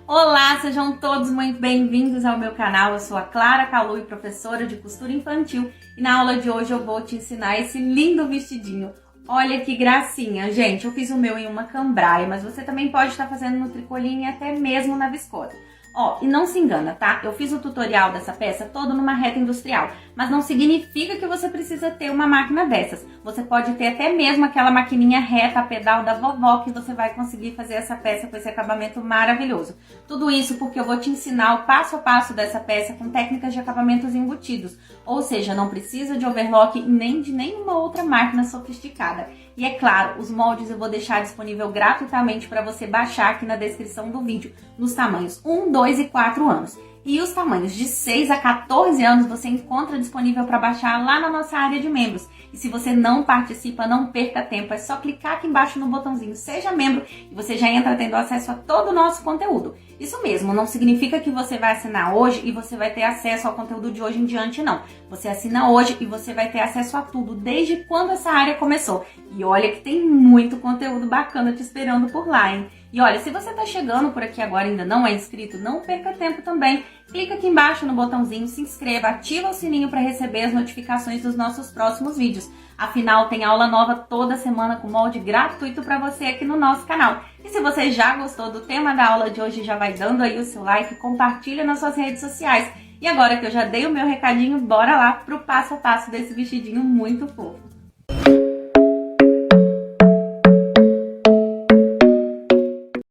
Olá, sejam todos muito bem-vindos ao meu canal. Eu sou a Clara Calui, professora de costura infantil, e na aula de hoje eu vou te ensinar esse lindo vestidinho. Olha que gracinha, gente. Eu fiz o meu em uma cambraia, mas você também pode estar fazendo no tricoline e até mesmo na viscose. Ó, e não se engana, tá? Eu fiz o tutorial dessa peça todo numa reta industrial, mas não significa que você precisa ter uma máquina dessas. Você pode ter até mesmo aquela maquininha reta a pedal da vovó que você vai conseguir fazer essa peça com esse acabamento maravilhoso. Tudo isso porque eu vou te ensinar o passo a passo dessa peça com técnicas de acabamentos embutidos, ou seja, não precisa de overlock nem de nenhuma outra máquina sofisticada. E é claro, os moldes eu vou deixar disponível gratuitamente para você baixar aqui na descrição do vídeo, nos tamanhos 1, 2 e 4 anos. E os tamanhos de 6 a 14 anos você encontra disponível para baixar lá na nossa área de membros. E se você não participa, não perca tempo, é só clicar aqui embaixo no botãozinho Seja Membro e você já entra tendo acesso a todo o nosso conteúdo. Isso mesmo, não significa que você vai assinar hoje e você vai ter acesso ao conteúdo de hoje em diante, não. Você assina hoje e você vai ter acesso a tudo, desde quando essa área começou. E olha que tem muito conteúdo bacana te esperando por lá, hein? E olha, se você tá chegando por aqui agora e ainda não é inscrito, não perca tempo também. Clica aqui embaixo no botãozinho, se inscreva, ativa o sininho para receber as notificações dos nossos próximos vídeos. Afinal, tem aula nova toda semana com molde gratuito para você aqui no nosso canal. E se você já gostou do tema da aula de hoje, já vai dando aí o seu like, compartilha nas suas redes sociais. E agora que eu já dei o meu recadinho, bora lá pro passo a passo desse vestidinho muito fofo.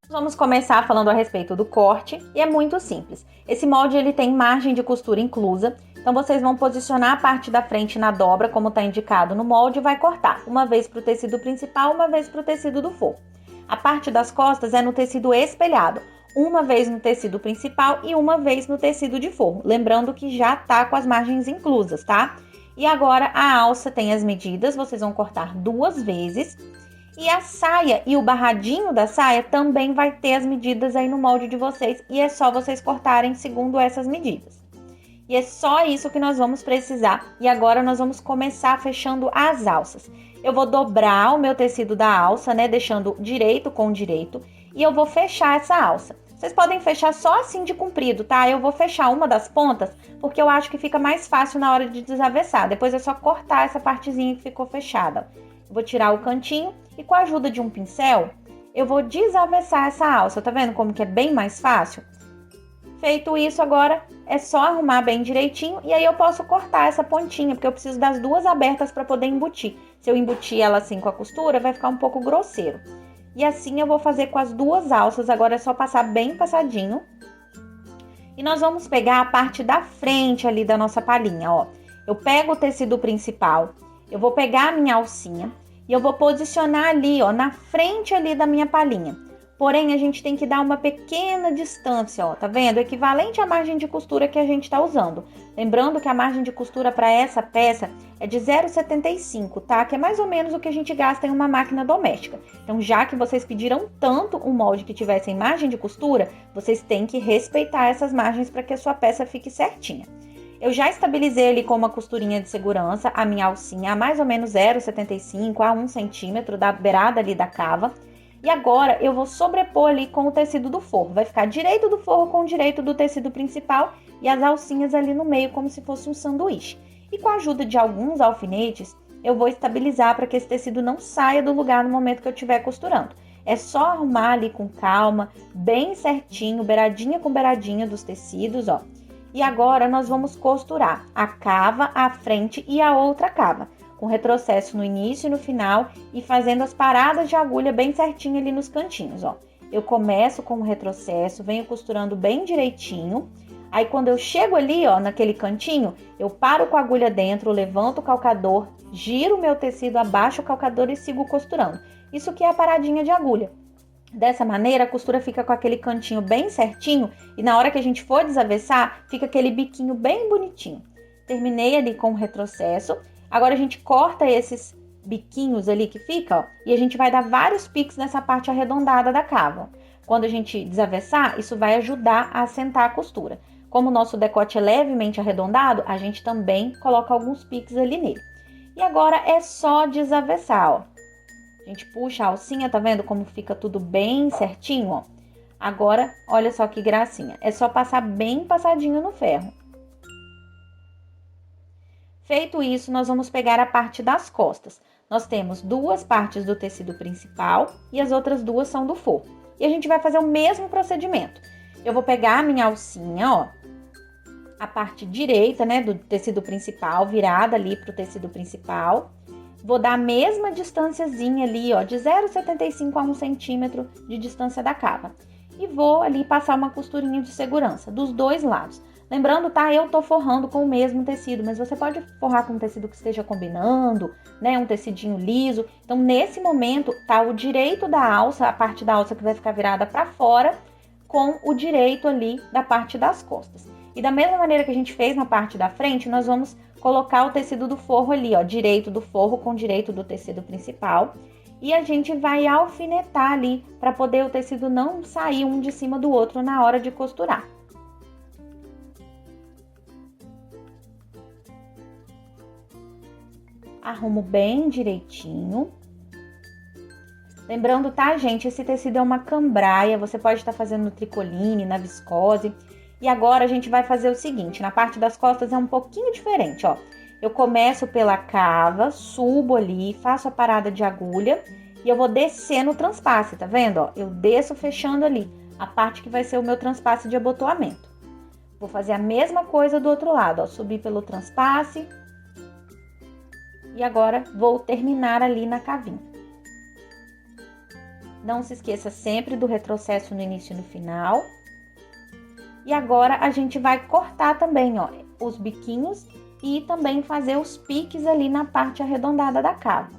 Vamos começar falando a respeito do corte e é muito simples. Esse molde ele tem margem de costura inclusa, então vocês vão posicionar a parte da frente na dobra, como está indicado no molde, e vai cortar uma vez para o tecido principal, uma vez para o tecido do forro. A parte das costas é no tecido espelhado, uma vez no tecido principal e uma vez no tecido de forro, lembrando que já tá com as margens inclusas, tá? E agora a alça tem as medidas, vocês vão cortar 2 vezes. E a saia e o barradinho da saia também vai ter as medidas aí no molde de vocês. E é só vocês cortarem segundo essas medidas. E é só isso que nós vamos precisar. E agora nós vamos começar fechando as alças. Eu vou dobrar o meu tecido da alça, né? Deixando direito com direito. E eu vou fechar essa alça. Vocês podem fechar só assim de comprido, tá? Eu vou fechar uma das pontas, porque eu acho que fica mais fácil na hora de desavessar. Depois é só cortar essa partezinha que ficou fechada. Vou tirar o cantinho e com a ajuda de um pincel, eu vou desavessar essa alça. Tá vendo como que é bem mais fácil? Feito isso, agora é só arrumar bem direitinho e aí eu posso cortar essa pontinha, porque eu preciso das duas abertas para poder embutir. Se eu embutir ela assim com a costura, vai ficar um pouco grosseiro. E assim eu vou fazer com as duas alças, agora é só passar bem passadinho. E nós vamos pegar a parte da frente ali da nossa palhinha, ó. Eu pego o tecido principal, eu vou pegar a minha alcinha, e eu vou posicionar ali, ó, na frente ali da minha palhinha. Porém, a gente tem que dar uma pequena distância, ó, tá vendo? Equivalente à margem de costura que a gente tá usando. Lembrando que a margem de costura para essa peça é de 0,75, tá? Que é mais ou menos o que a gente gasta em uma máquina doméstica. Então, já que vocês pediram tanto um molde que tivesse em margem de costura, vocês têm que respeitar essas margens para que a sua peça fique certinha. Eu já estabilizei ali com uma costurinha de segurança a minha alcinha a mais ou menos 0,75 a 1 centímetro da beirada ali da cava. E agora eu vou sobrepor ali com o tecido do forro. Vai ficar direito do forro com direito do tecido principal e as alcinhas ali no meio como se fosse um sanduíche. E com a ajuda de alguns alfinetes, eu vou estabilizar para que esse tecido não saia do lugar no momento que eu estiver costurando. É só arrumar ali com calma, bem certinho, beiradinha com beiradinha dos tecidos, ó. E agora nós vamos costurar a cava, a frente e a outra cava, com retrocesso no início e no final e fazendo as paradas de agulha bem certinho ali nos cantinhos, ó. Eu começo com o retrocesso, venho costurando bem direitinho. Aí quando eu chego ali, ó, naquele cantinho, eu paro com a agulha dentro, levanto o calcador, giro o meu tecido, abaixo o calcador e sigo costurando. Isso que é a paradinha de agulha. Dessa maneira, a costura fica com aquele cantinho bem certinho e na hora que a gente for desavessar, fica aquele biquinho bem bonitinho. Terminei ali com o retrocesso. Agora a gente corta esses biquinhos ali que fica, ó, e a gente vai dar vários piques nessa parte arredondada da cava. Quando a gente desavessar, isso vai ajudar a assentar a costura. Como o nosso decote é levemente arredondado, a gente também coloca alguns piques ali nele. E agora é só desavessar, ó. A gente puxa a alcinha, tá vendo como fica tudo bem certinho, ó? Agora, olha só que gracinha. É só passar bem passadinho no ferro. Feito isso, nós vamos pegar a parte das costas. Nós temos 2 partes do tecido principal e as outras 2 são do forro. E a gente vai fazer o mesmo procedimento. Eu vou pegar a minha alcinha, ó, a parte direita, né, do tecido principal, virada ali pro tecido principal. Vou dar a mesma distânciazinha ali, ó, de 0,75 a 1 centímetro de distância da cava. E vou ali passar uma costurinha de segurança dos 2 lados. Lembrando, tá? Eu tô forrando com o mesmo tecido, mas você pode forrar com um tecido que esteja combinando, né? Um tecidinho liso. Então, nesse momento, tá o direito da alça, a parte da alça que vai ficar virada para fora, com o direito ali da parte das costas. E da mesma maneira que a gente fez na parte da frente, nós vamos colocar o tecido do forro ali, ó, direito do forro com direito do tecido principal. E a gente vai alfinetar ali, para poder o tecido não sair um de cima do outro na hora de costurar. Arrumo bem direitinho. Lembrando, tá, gente? Esse tecido é uma cambraia, você pode estar fazendo no tricoline, na viscose. E agora a gente vai fazer o seguinte, na parte das costas é um pouquinho diferente, ó. Eu começo pela cava, subo ali, faço a parada de agulha e eu vou descer no transpasse, tá vendo, ó? Eu desço fechando ali a parte que vai ser o meu transpasse de abotoamento. Vou fazer a mesma coisa do outro lado, ó, subir pelo transpasse. E agora vou terminar ali na cavinha. Não se esqueça sempre do retrocesso no início e no final. E agora a gente vai cortar também, ó, os biquinhos e também fazer os piques ali na parte arredondada da cava.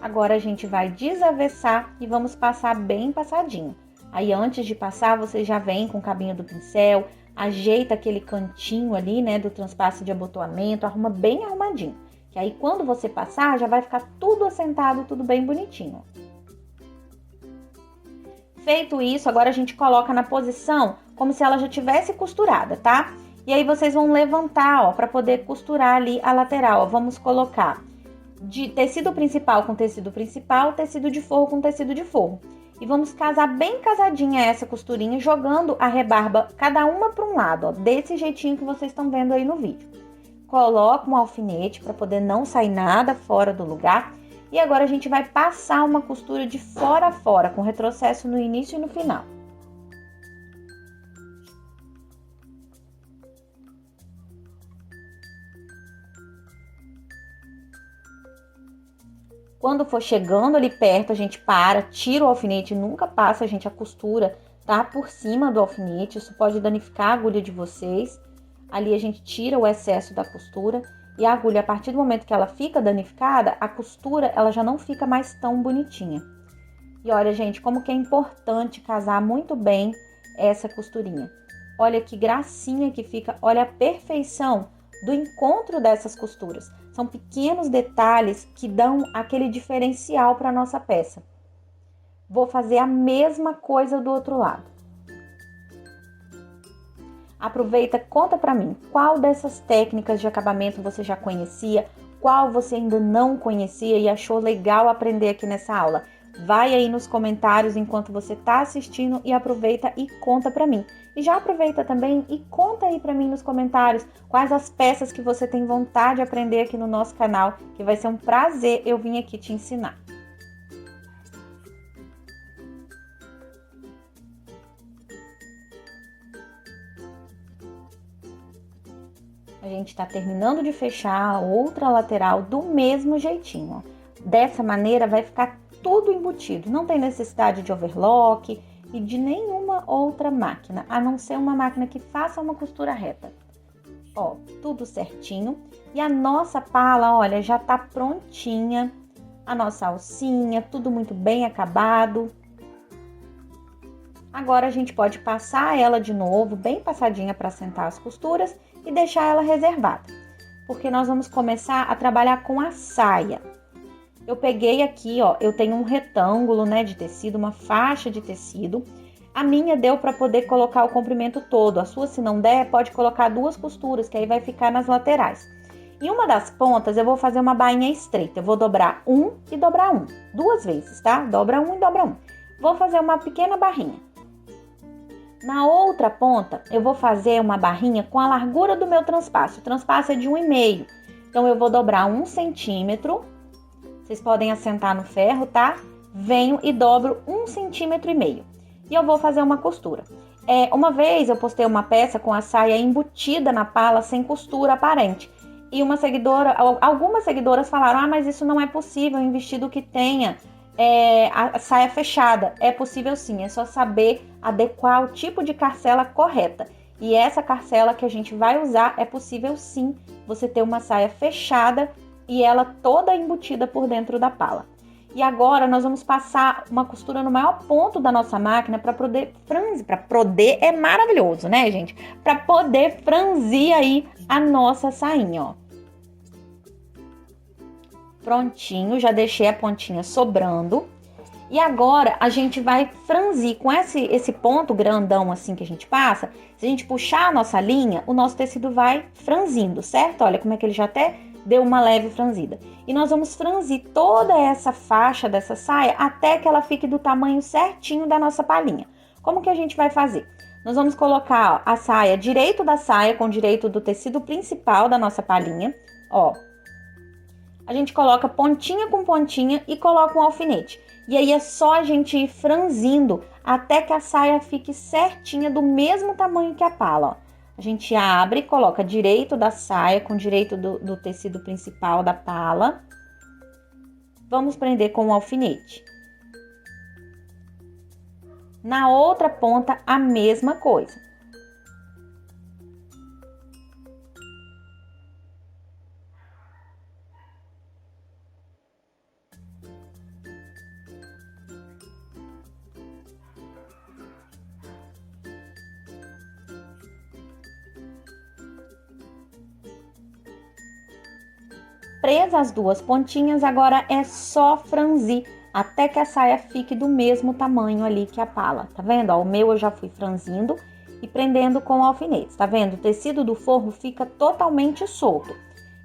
Agora a gente vai desavessar e vamos passar bem passadinho. Aí antes de passar, você já vem com o cabinho do pincel, ajeita aquele cantinho ali, né, do transpasse de abotoamento, arruma bem arrumadinho. Que aí quando você passar, já vai ficar tudo assentado, tudo bem bonitinho. Feito isso, agora a gente coloca na posição como se ela já tivesse costurada, tá? E aí vocês vão levantar, ó, para poder costurar ali a lateral, ó. Vamos colocar de tecido principal com tecido principal, tecido de forro com tecido de forro. E vamos casar bem casadinha essa costurinha, jogando a rebarba cada uma para um lado, ó, desse jeitinho que vocês estão vendo aí no vídeo. Coloca um alfinete para poder não sair nada fora do lugar. E agora a gente vai passar uma costura de fora a fora, com retrocesso no início e no final. Quando for chegando ali perto, a gente para, tira o alfinete, nunca passa, gente, a costura tá por cima do alfinete, isso pode danificar a agulha de vocês. Ali a gente tira o excesso da costura e a agulha, a partir do momento que ela fica danificada, a costura ela já não fica mais tão bonitinha. E olha, gente, como que é importante casar muito bem essa costurinha. Olha que gracinha que fica, olha a perfeição do encontro dessas costuras. São pequenos detalhes que dão aquele diferencial para nossa peça. Vou fazer a mesma coisa do outro lado. Aproveita, conta para mim, qual dessas técnicas de acabamento você já conhecia, qual você ainda não conhecia e achou legal aprender aqui nessa aula. Vai aí nos comentários enquanto você está assistindo e aproveita e conta para mim. E já aproveita também e conta aí para mim nos comentários quais as peças que você tem vontade de aprender aqui no nosso canal, que vai ser um prazer eu vir aqui te ensinar. A gente tá terminando de fechar a outra lateral do mesmo jeitinho, ó. Dessa maneira vai ficar tudo embutido, não tem necessidade de overlock e de nenhuma outra máquina, a não ser uma máquina que faça uma costura reta. Ó, tudo certinho. E a nossa pala, olha, já tá prontinha. A nossa alcinha, tudo muito bem acabado. Agora a gente pode passar ela de novo, bem passadinha para assentar as costuras e deixar ela reservada. Porque nós vamos começar a trabalhar com a saia. Eu peguei aqui, ó, eu tenho um retângulo, né, de tecido, uma faixa de tecido. A minha deu para poder colocar o comprimento todo. A sua, se não der, pode colocar 2 costuras, que aí vai ficar nas laterais. Em uma das pontas eu vou fazer uma bainha estreita, eu vou dobrar um e dobrar um, 2 vezes, tá? Dobra um e dobra um. Vou fazer uma pequena barrinha. Na outra ponta eu vou fazer uma barrinha com a largura do meu transpasso, o transpasso é de 1,5, então eu vou dobrar 1 centímetro, vocês podem assentar no ferro, tá? Venho e dobro 1,5 centímetro e eu vou fazer uma costura. Uma vez eu postei uma peça com a saia embutida na pala sem costura aparente. E algumas seguidoras falaram, mas isso não é possível em vestido que tenha a saia fechada. É possível sim, é só saber adequar o tipo de carcela correta. E essa carcela que a gente vai usar, é possível sim você ter uma saia fechada e ela toda embutida por dentro da pala. E agora nós vamos passar uma costura no maior ponto da nossa máquina para poder franzir. Para poder é maravilhoso, né, gente? Para poder franzir aí a nossa sainha, ó. Prontinho, já deixei a pontinha sobrando. E agora a gente vai franzir com esse ponto grandão assim que a gente passa. Se a gente puxar a nossa linha, o nosso tecido vai franzindo, certo? Olha como é que ele já até deu uma leve franzida. E nós vamos franzir toda essa faixa dessa saia até que ela fique do tamanho certinho da nossa palhinha. Como que a gente vai fazer? Nós vamos colocar a saia direito da saia com direito do tecido principal da nossa palhinha, ó. A gente coloca pontinha com pontinha e coloca um alfinete. E aí é só a gente ir franzindo até que a saia fique certinha do mesmo tamanho que a pala, ó. A gente abre, coloca direito da saia com direito do tecido principal da pala. Vamos prender com o alfinete. Na outra ponta, a mesma coisa. Presas as duas pontinhas, agora é só franzir até que a saia fique do mesmo tamanho ali que a pala, tá vendo? Ó, o meu eu já fui franzindo e prendendo com alfinetes, tá vendo? O tecido do forro fica totalmente solto.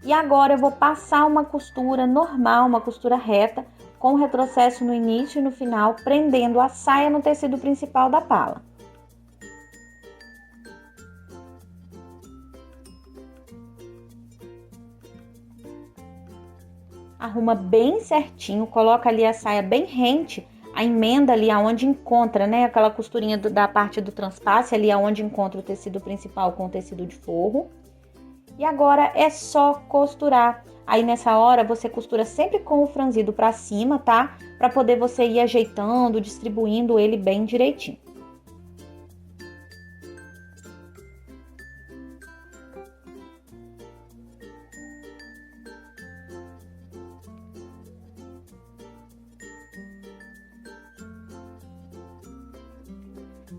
E agora eu vou passar uma costura normal, uma costura reta, com retrocesso no início e no final, prendendo a saia no tecido principal da pala. Arruma bem certinho, coloca ali a saia bem rente, a emenda ali aonde encontra, né, aquela costurinha da parte do transpasse, ali aonde encontra o tecido principal com o tecido de forro. E agora é só costurar. Aí nessa hora você costura sempre com o franzido para cima, tá? Para poder você ir ajeitando, distribuindo ele bem direitinho.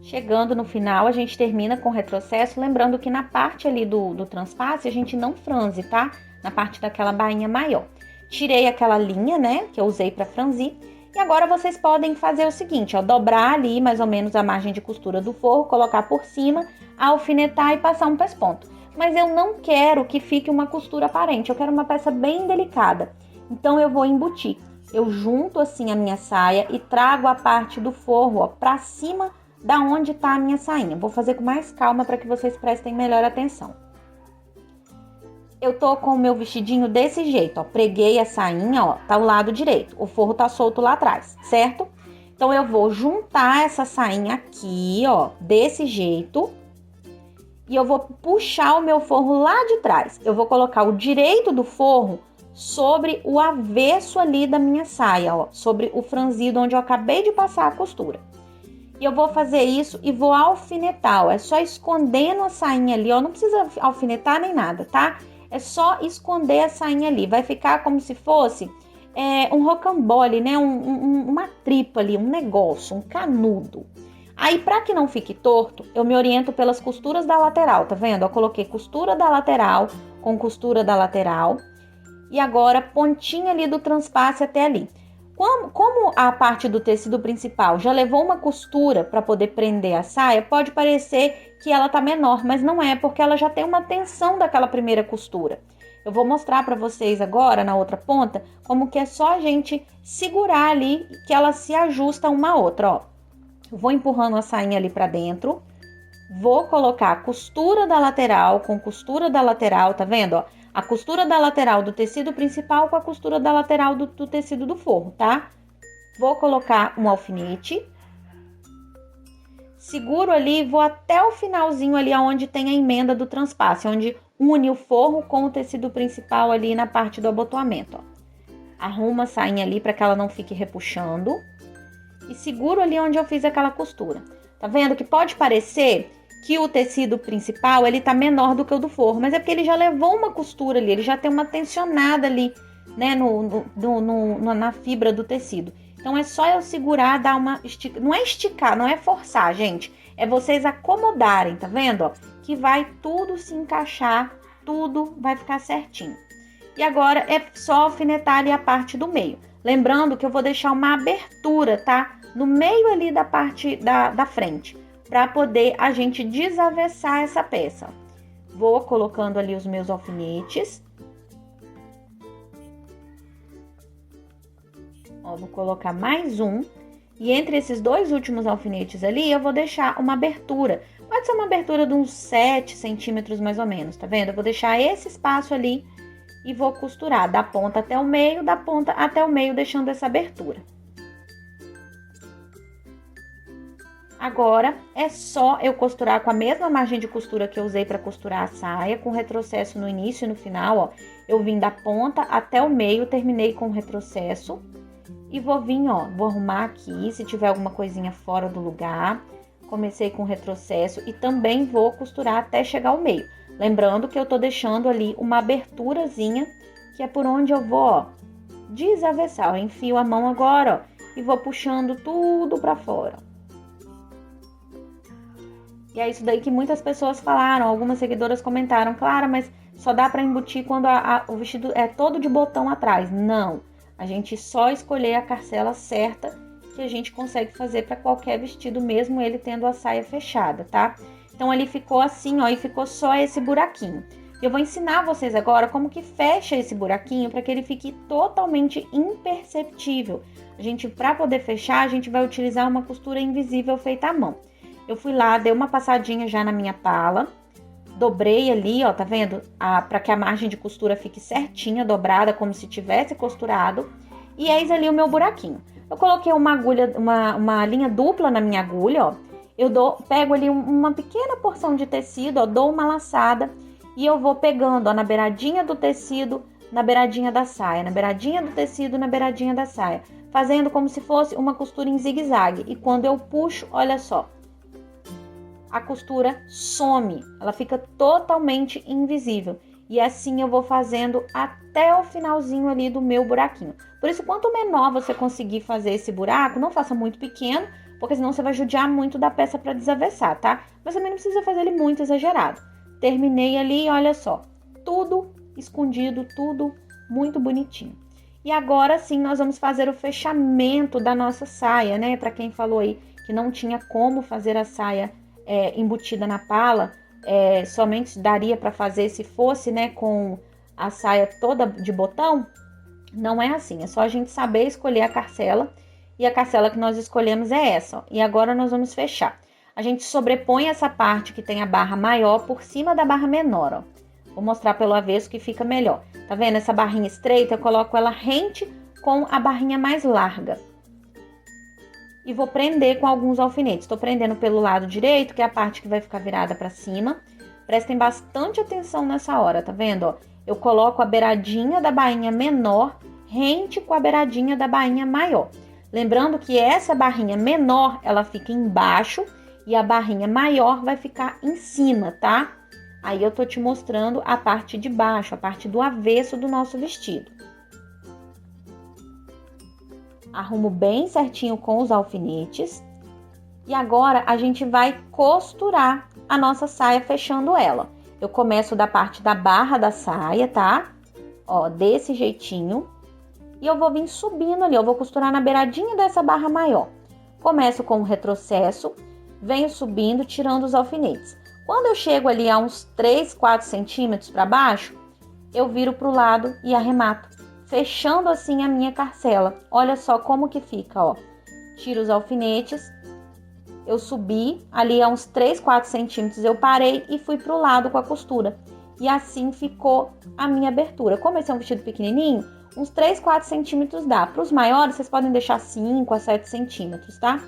Chegando no final, a gente termina com retrocesso, lembrando que na parte ali do transpasse, a gente não franze, tá? Na parte daquela bainha maior. Tirei aquela linha, né, que eu usei para franzir. E agora vocês podem fazer o seguinte, ó, dobrar ali mais ou menos a margem de costura do forro, colocar por cima, alfinetar e passar um pesponto. Mas eu não quero que fique uma costura aparente, eu quero uma peça bem delicada. Então eu vou embutir. Eu junto assim a minha saia e trago a parte do forro, ó, para cima da onde tá a minha sainha. Vou fazer com mais calma para que vocês prestem melhor atenção. Eu tô com o meu vestidinho desse jeito, ó. Preguei a sainha, ó, tá o lado direito. O forro tá solto lá atrás, certo? Então eu vou juntar essa sainha aqui, ó, desse jeito. E eu vou puxar o meu forro lá de trás. Eu vou colocar o direito do forro sobre o avesso ali da minha saia, ó, sobre o franzido onde eu acabei de passar a costura. E eu vou fazer isso e vou alfinetar, ó. É só escondendo a sainha ali, ó. Não precisa alfinetar nem nada, tá? É só esconder a sainha ali. Vai ficar como se fosse um rocambole, né? Uma tripa ali, um negócio, um canudo. Aí, pra que não fique torto, eu me oriento pelas costuras da lateral, tá vendo? Eu coloquei costura da lateral com costura da lateral. E agora, pontinha ali do transpasse até ali. Como a parte do tecido principal já levou uma costura para poder prender a saia, pode parecer que ela tá menor, mas não é, porque ela já tem uma tensão daquela primeira costura. Eu vou mostrar para vocês agora, na outra ponta, como que é só a gente segurar ali, que ela se ajusta uma à outra, ó. Eu vou empurrando a sainha ali para dentro, vou colocar a costura da lateral com costura da lateral, tá vendo, ó? A costura da lateral do tecido principal com a costura da lateral do tecido do forro, tá? Vou colocar um alfinete, seguro ali, vou até o finalzinho ali onde tem a emenda do transpasse, onde une o forro com o tecido principal ali na parte do abotoamento, ó. Arrumo a sainha ali para que ela não fique repuxando e seguro ali onde eu fiz aquela costura. Tá vendo que pode parecer que o tecido principal ele tá menor do que o do forro, mas é porque ele já levou uma costura ali, ele já tem uma tensionada ali, né, na fibra do tecido. Então é só eu segurar, dar uma estica, não é esticar, não é forçar, gente, é vocês acomodarem, tá vendo, ó? Que vai tudo se encaixar, tudo vai ficar certinho. E agora é só alfinetar ali a parte do meio. Lembrando que eu vou deixar uma abertura, tá? No meio ali da parte da frente, para poder a gente desavessar essa peça. Vou colocando ali os meus alfinetes. Ó, vou colocar mais um. E entre esses dois últimos alfinetes ali, eu vou deixar uma abertura. Pode ser uma abertura de uns 7 centímetros mais ou menos, tá vendo? Eu vou deixar esse espaço ali e vou costurar da ponta até o meio, da ponta até o meio, deixando essa abertura. Agora, é só eu costurar com a mesma margem de costura que eu usei para costurar a saia, com retrocesso no início e no final, ó. Eu vim da ponta até o meio, terminei com retrocesso. E vou vir, ó, vou arrumar aqui, se tiver alguma coisinha fora do lugar. Comecei com retrocesso e também vou costurar até chegar ao meio. Lembrando que eu tô deixando ali uma aberturazinha, que é por onde eu vou, ó, desavessar. Eu enfio a mão agora, ó, e vou puxando tudo pra fora. E é isso daí que muitas pessoas falaram, algumas seguidoras comentaram, Clara, mas só dá pra embutir quando o vestido é todo de botão atrás. Não, a gente só escolher a carcela certa que a gente consegue fazer para qualquer vestido, mesmo ele tendo a saia fechada, tá? Então, ali ficou assim, ó, e ficou só esse buraquinho. Eu vou ensinar vocês agora como que fecha esse buraquinho para que ele fique totalmente imperceptível. Para poder fechar, a gente vai utilizar uma costura invisível feita à mão. Eu fui lá, dei uma passadinha já na minha pala, dobrei ali, ó, tá vendo? Para que a margem de costura fique certinha, dobrada, como se tivesse costurado. E eis ali o meu buraquinho. Eu coloquei uma agulha, uma linha dupla na minha agulha, ó. Pego ali uma pequena porção de tecido, ó, dou uma laçada e eu vou pegando, ó, na beiradinha do tecido, na beiradinha da saia, na beiradinha do tecido, na beiradinha da saia, fazendo como se fosse uma costura em zigue-zague. E quando eu puxo, olha só, a costura some, ela fica totalmente invisível. E assim eu vou fazendo até o finalzinho ali do meu buraquinho. Por isso, quanto menor você conseguir fazer esse buraco, não faça muito pequeno, porque senão você vai judiar muito da peça para desavessar, tá? Mas também não precisa fazer ele muito exagerado. Terminei ali, olha só, tudo escondido, tudo muito bonitinho. E agora sim, nós vamos fazer o fechamento da nossa saia, né? Para quem falou aí que não tinha como fazer a saia embutida na pala, somente daria para fazer se fosse, né, com a saia toda de botão. Não é assim, é só a gente saber escolher a carcela, e a carcela que nós escolhemos é essa, ó. E agora nós vamos fechar. A gente sobrepõe essa parte que tem a barra maior por cima da barra menor, ó. Vou mostrar pelo avesso que fica melhor. Tá vendo essa barrinha estreita? Eu coloco ela rente com a barrinha mais larga. E vou prender com alguns alfinetes. Estou prendendo pelo lado direito, que é a parte que vai ficar virada para cima. Prestem bastante atenção nessa hora, tá vendo, ó? Eu coloco a beiradinha da bainha menor rente com a beiradinha da bainha maior. Lembrando que essa barrinha menor, ela fica embaixo e a barrinha maior vai ficar em cima, tá? Aí eu tô te mostrando a parte de baixo, a parte do avesso do nosso vestido. Arrumo bem certinho com os alfinetes. E agora a gente vai costurar a nossa saia fechando ela. Eu começo da parte da barra da saia, tá? Ó, desse jeitinho. E eu vou vir subindo ali, eu vou costurar na beiradinha dessa barra maior. Começo com o retrocesso, venho subindo, tirando os alfinetes. Quando eu chego ali a uns 3, 4 centímetros para baixo, eu viro pro lado e arremato, fechando assim a minha carcela. Olha só como que fica, ó. Tiro os alfinetes, eu subi ali a uns 3, 4 centímetros, eu parei e fui pro lado com a costura. E assim ficou a minha abertura. Como esse é um vestido pequenininho, uns 3, 4 centímetros dá. Para os maiores, vocês podem deixar 5 a 7 centímetros, tá?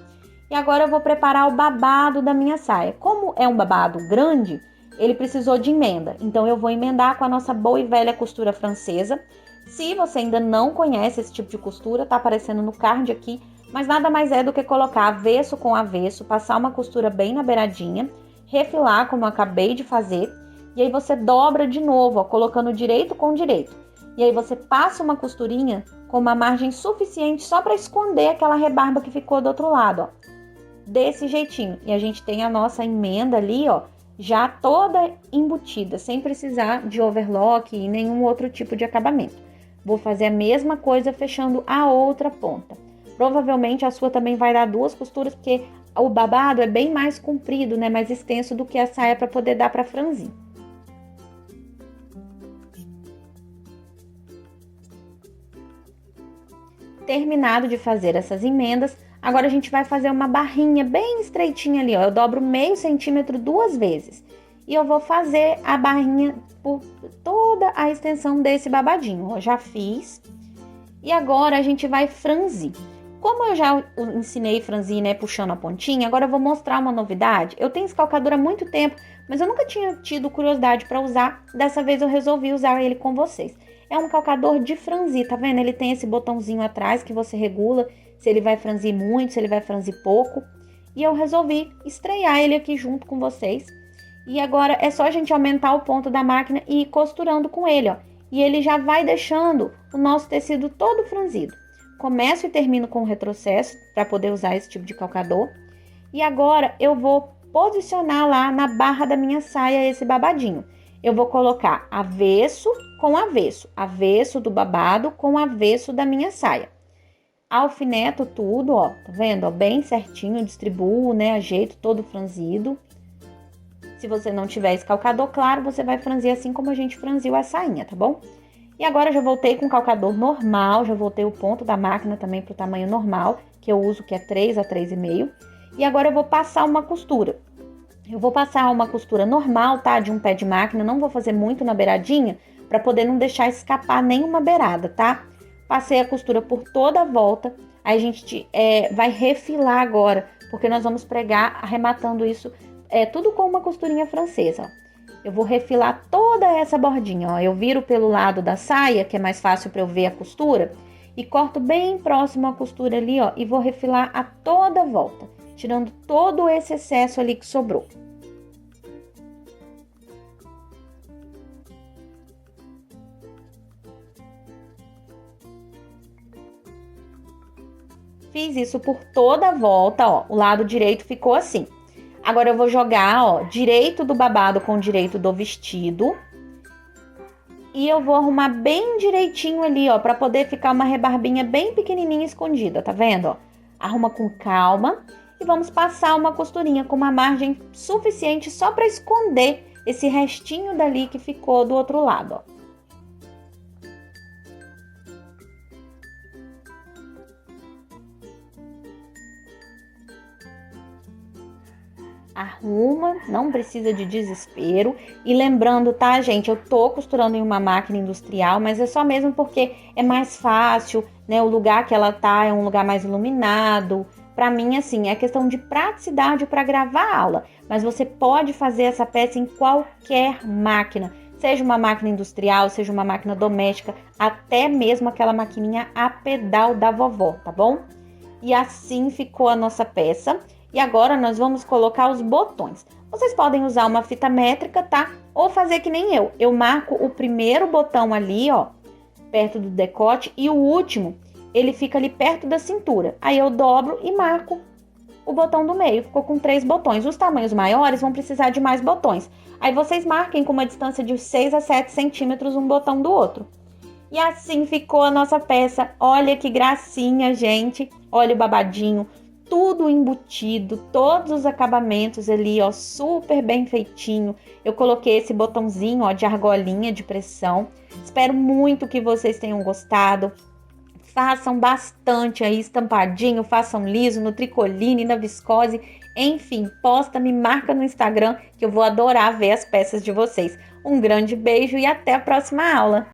E agora eu vou preparar o babado da minha saia. Como é um babado grande, ele precisou de emenda. Então eu vou emendar com a nossa boa e velha costura francesa. Se você ainda não conhece esse tipo de costura, tá aparecendo no card aqui. Mas nada mais é do que colocar avesso com avesso, passar uma costura bem na beiradinha, refilar como eu acabei de fazer. E aí você dobra de novo, ó, colocando direito com direito. E aí você passa uma costurinha com uma margem suficiente só para esconder aquela rebarba que ficou do outro lado, ó. Desse jeitinho. E a gente tem a nossa emenda ali, ó, já toda embutida, sem precisar de overlock e nenhum outro tipo de acabamento. Vou fazer a mesma coisa fechando a outra ponta. Provavelmente a sua também vai dar 2 costuras, porque o babado é bem mais comprido, né, mais extenso do que a saia para poder dar para franzir. Terminado de fazer essas emendas, agora a gente vai fazer uma barrinha bem estreitinha ali, ó. Eu dobro meio centímetro 2 vezes. E eu vou fazer a barrinha por toda a extensão desse babadinho, ó. Já fiz. E agora a gente vai franzir. Como eu já ensinei franzir, né, puxando a pontinha, agora eu vou mostrar uma novidade. Eu tenho esse calcador há muito tempo, mas eu nunca tinha tido curiosidade para usar. Dessa vez eu resolvi usar ele com vocês. É um calcador de franzir, tá vendo? Ele tem esse botãozinho atrás que você regula se ele vai franzir muito, se ele vai franzir pouco. E eu resolvi estrear ele aqui junto com vocês. E agora é só a gente aumentar o ponto da máquina e ir costurando com ele, ó. E ele já vai deixando o nosso tecido todo franzido. Começo e termino com o retrocesso para poder usar esse tipo de calcador. E agora eu vou posicionar lá na barra da minha saia esse babadinho. Eu vou colocar avesso com avesso, avesso do babado com avesso da minha saia. Alfineto tudo, ó, tá vendo? Ó, bem certinho, distribuo, né, ajeito todo franzido. Se você não tiver esse calcador, claro, você vai franzir assim como a gente franziu a sainha, tá bom? E agora eu já voltei com o calcador normal, já voltei o ponto da máquina também pro tamanho normal, que eu uso, que é 3 a 3,5. E agora eu vou passar uma costura. Eu vou passar uma costura normal, tá? De um pé de máquina, não vou fazer muito na beiradinha, para poder não deixar escapar nenhuma beirada, tá? Passei a costura por toda a volta, aí a gente vai refilar agora, porque nós vamos pregar arrematando isso, tudo com uma costurinha francesa, ó. Eu vou refilar toda essa bordinha, ó. Eu viro pelo lado da saia, que é mais fácil para eu ver a costura, e corto bem próximo à costura ali, ó, e vou refilar a toda volta, tirando todo esse excesso ali que sobrou. Fiz isso por toda a volta, ó. O lado direito ficou assim. Agora eu vou jogar, ó, direito do babado com direito do vestido. E eu vou arrumar bem direitinho ali, ó, pra poder ficar uma rebarbinha bem pequenininha escondida, tá vendo, ó? Arruma com calma e vamos passar uma costurinha com uma margem suficiente só pra esconder esse restinho dali que ficou do outro lado, ó. Arruma, não precisa de desespero. E lembrando, tá, gente, eu tô costurando em uma máquina industrial, mas é só mesmo porque é mais fácil, né? O lugar que ela tá é um lugar mais iluminado. Pra mim, assim, é questão de praticidade para gravar a aula. Mas você pode fazer essa peça em qualquer máquina. Seja uma máquina industrial, seja uma máquina doméstica, até mesmo aquela maquininha a pedal da vovó, tá bom? E assim ficou a nossa peça. E agora nós vamos colocar os botões. Vocês podem usar uma fita métrica, tá? Ou fazer que nem eu. Eu marco o primeiro botão ali, ó, perto do decote, e o último, ele fica ali perto da cintura. Aí eu dobro e marco o botão do meio. Ficou com 3 botões. Os tamanhos maiores vão precisar de mais botões. Aí vocês marquem com uma distância de 6 a 7 centímetros um botão do outro. E assim ficou a nossa peça. Olha que gracinha, gente. Olha o babadinho. Tudo tudo embutido, todos os acabamentos ali, ó, super bem feitinho. Eu coloquei esse botãozinho, ó, de argolinha de pressão. Espero muito que vocês tenham gostado. Façam bastante aí estampadinho, façam liso, no tricoline, na viscose, enfim, posta, me marca no Instagram que eu vou adorar ver as peças de vocês. Um grande beijo e até a próxima aula!